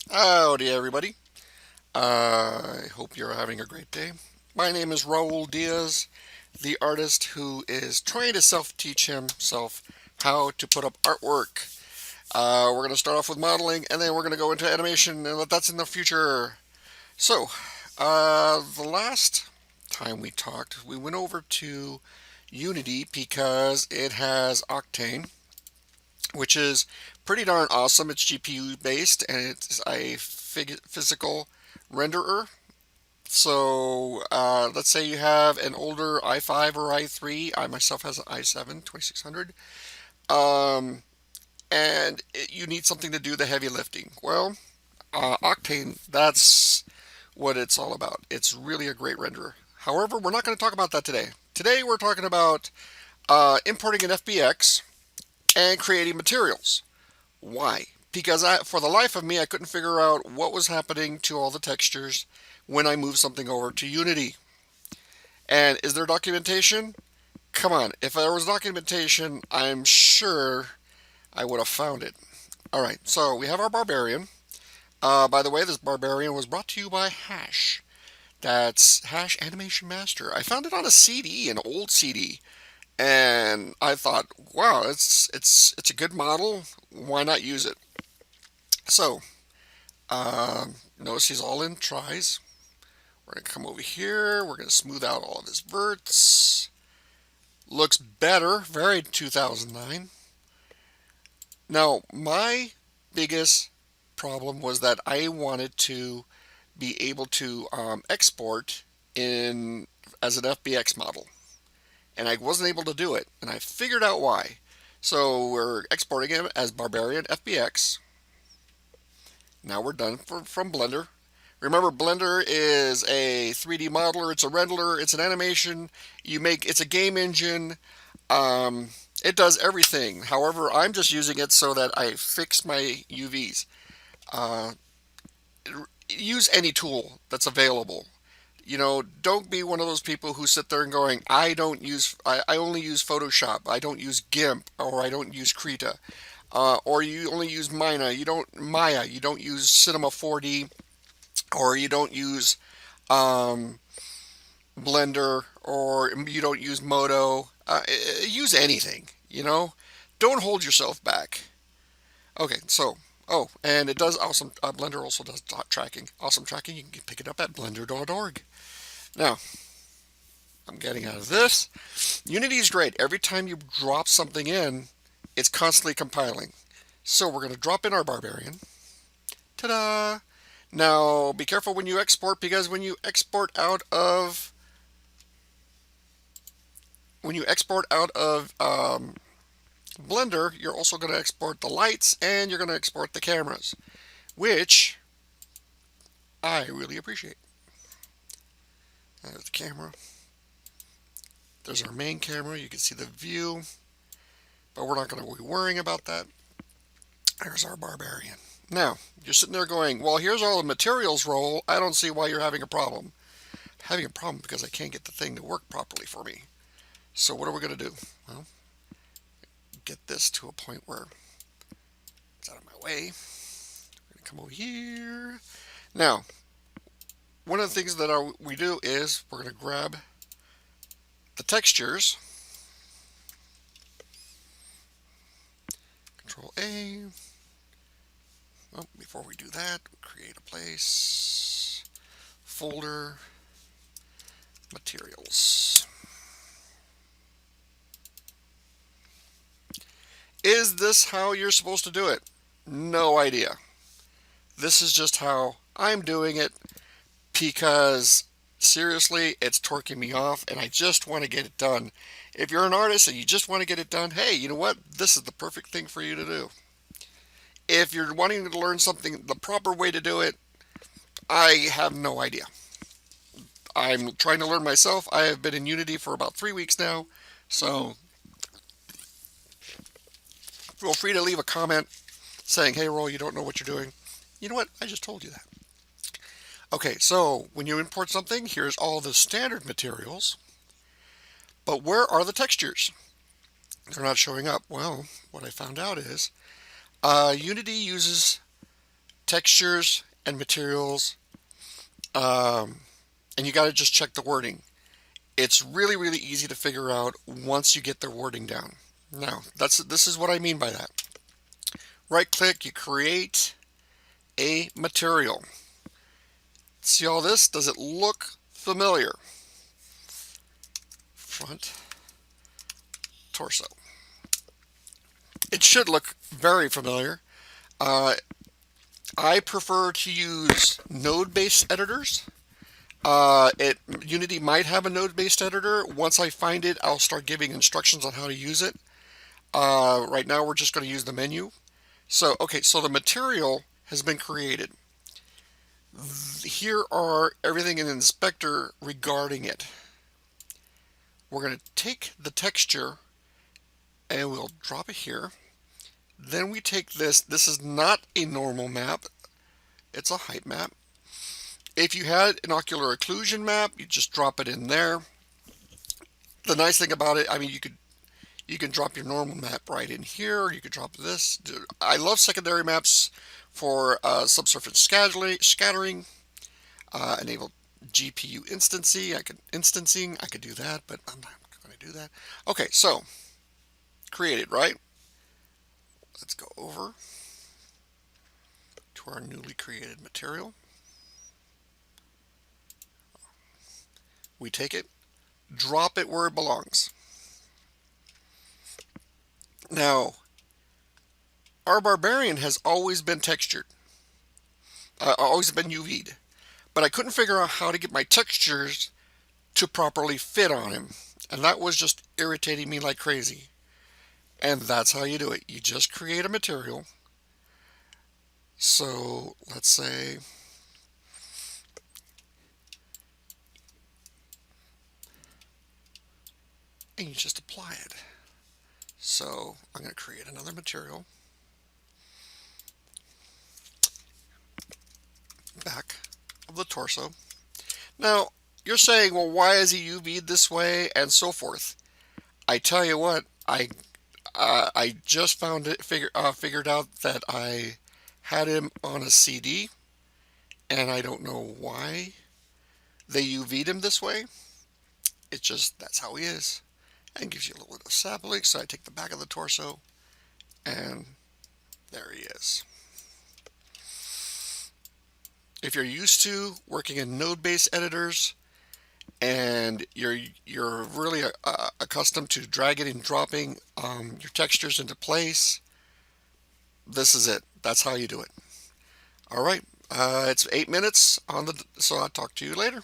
Howdy, everybody. I hope you're having a great day. My name is Raul Diaz, the artist who is trying to self teach himself how to put up artwork. We're going to start off with modeling and then we're going to go into animation, and that's in the future. So, the last time we talked, we went over to Unity because it has Octane, which is pretty darn awesome. It's GPU based and it's a physical renderer. So let's say you have an older i5 or i3. I myself has an i7 2600. Um, and you need something to do the heavy lifting. Well, Octane, that's what it's all about. It's really a great renderer. However, we're not going to talk about that today. Today we're talking about importing an FBX and creating materials. Why? Because for the life of me, I couldn't figure out what was happening to all the textures when I moved something over to Unity. And is there documentation? Come on, if there was documentation, I'm sure I would have found it. All right, so we have our barbarian. By the way, this barbarian was brought to you by Hash. That's Hash Animation Master. I found it on a CD, an old CD, and I thought, wow, it's a good model. Why not use it? So notice he's all in tries. We're going to come over here. We're going to smooth out all of his verts. Looks better. Very 2009. Now, my biggest problem was that I wanted to be able to export in as an FBX model, and I wasn't able to do it, and I figured out why. So we're exporting him as Barbarian FBX. Now we're done from Blender. Remember, Blender is a 3D modeler, it's a renderer, it's an animation. It's a game engine. It does everything. However, I'm just using it so that I fix my UVs. Uh, Use any tool that's available. Don't be one of those people who sit there and going, I only use Photoshop, I don't use GIMP, or I don't use Krita, or you only use Maya, you don't use Cinema 4D, or you don't use um, Blender, or you don't use Modo. Use anything, Don't hold yourself back. Okay, so, and it does awesome. Blender also does dot tracking. Awesome tracking. You can pick it up at blender.org. Now, I'm getting out of this. Unity is great. Every time you drop something in, it's constantly compiling. So we're going to drop in our barbarian. Ta-da! Now, be careful when you export, because when you export out of Blender, you're also going to export the lights and you're going to export the cameras, which I really appreciate. There's the camera. There's our main camera. You can see the view, but we're not going to be worrying about that. There's our barbarian. Now, you're sitting there going, well, here's all the materials, Raul. I don't see why you're having a problem. Having a problem because I can't get the thing to work properly for me. So what are we going to do? Well, get this to a point where it's out of my way. We're going to come over here. Now, one of the things that we do is we're going to grab the textures. Control A. Oh, before we do that, create a place. Folder. Materials. Is this how you're supposed to do it? No idea. This is just how I'm doing it, because seriously, it's torquing me off and I just want to get it done. If you're an artist and you just want to get it done, hey, you know what? This is the perfect thing for you to do. If you're wanting to learn something, the proper way to do it, I have no idea. I'm trying to learn myself. I have been in Unity for about 3 weeks now, so feel free to leave a comment saying, hey, Roll, you don't know what you're doing. You know what? I just told you that. Okay, so when you import something, here's all the standard materials. But where are the textures? They're not showing up. Well, what I found out is Unity uses textures and materials, and you got to just check the wording. It's really, really easy to figure out once you get the wording down. Now, this is what I mean by that. Right click, you create a material. See all this? Does it look familiar? Front, torso. It should look very familiar. Uh, I prefer to use node-based editors. Unity might have a node-based editor. Once I find it, I'll start giving instructions on how to use it. Right now, we're just going to use the menu. So, okay, so the material has been created. Here are everything in the inspector regarding it. We're going to take the texture and we'll drop it here. Then we take this. This is not a normal map. It's a height map. If you had an ocular occlusion map, you just drop it in there. The nice thing about it, I mean, you can drop your normal map right in here, or you could drop this. I love secondary maps for subsurface scattering. Enable GPU instancing. I could do that, but I'm not going to do that. Okay, so created, right? Let's go over to our newly created material. We take it, drop it where it belongs. Now, our barbarian has always been textured, always been UV'd, but I couldn't figure out how to get my textures to properly fit on him, and that was just irritating me like crazy. And that's how you do it. You just create a material. So let's say and you just apply it. So I'm going to create another material. Back of the torso. Now, you're saying, well, why is he UV'd this way and so forth? I tell you what, I just figured out that I had him on a CD, and I don't know why they UV'd him this way. It's just, that's how he is. And gives you a little bit of sampling. So I take the back of the torso, and there he is. If you're used to working in node-based editors, and you're really accustomed to dragging and dropping your textures into place, this is it. That's how you do it. All right. It's 8 minutes on the. So I'll talk to you later.